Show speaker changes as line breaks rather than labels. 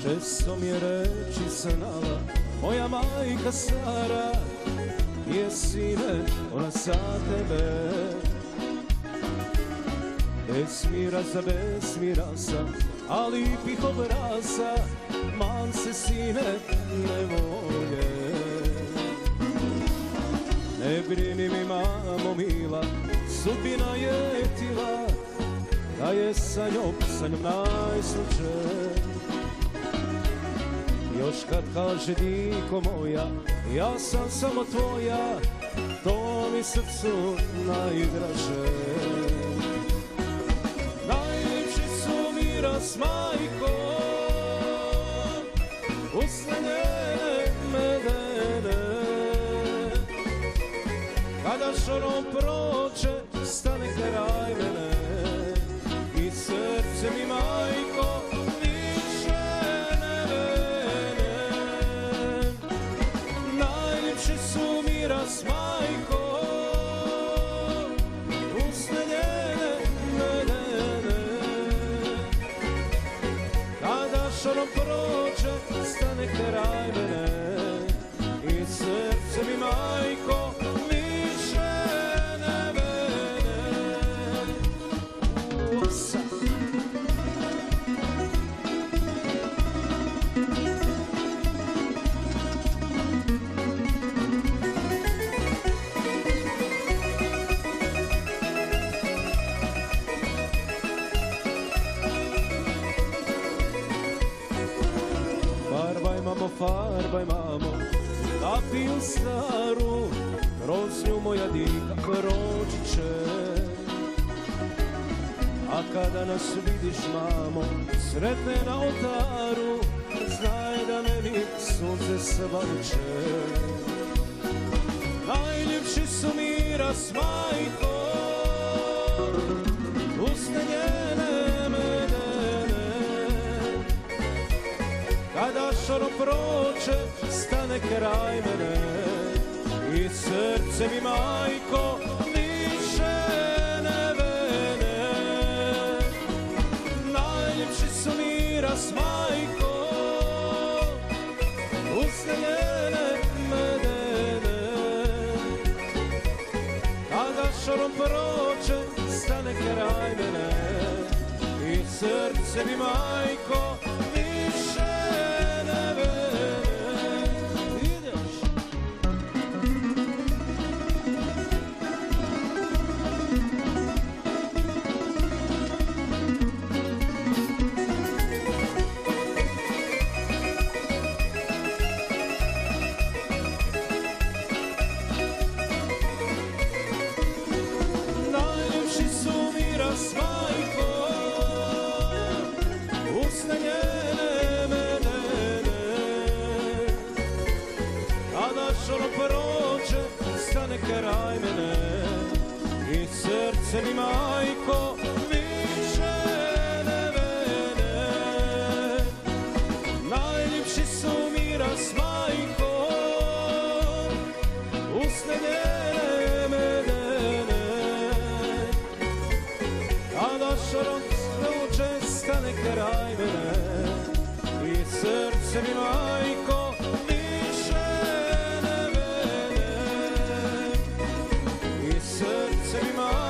Često mi je reći znala moja majka stara, je sine, ona za tebe. Bez mira za bez mira sam, ali pih obraza, man se sine ne volje. Ne brini mi mamo mila, sudbina je tila, da je sa njom najslađe. Još kad kaže diko moja, ja sam samo tvoja, to mi srcu najdraže. Najljepši su miras majko, usne njene medene. Kada šorom prođe, stane kraj mene i srce mi majko više ne vene. Najljepši su miras majko, usne njene medene. Kada šorom prođe, stane kraj mene i srce mi majko više ne vene. Farbaj mamo, napiju staru, kroz nju moja dika proći će. A kada nas vidiš mamo, sretne na oltaru, znaj da meni sunce svanuće. Najljepši su miras majko, usne njene medene. Kada šorom prođe, stane kraj mene i srce mi majko više ne vene. Najljepši su miras majko, usne njene medene. Kada šorom prođe, stane kraj mene i srce mi majko više ne vene. Ideš. Najljepši su miras majko, usne njene medene. Kada šorom prođe, stane kraj mene i srce mi majko više ne vene. Najljepši su miras majko, usne njene medene. Kada šorom prođe, stane kraj mene i srce mi majko više ne vene. I srce mi majko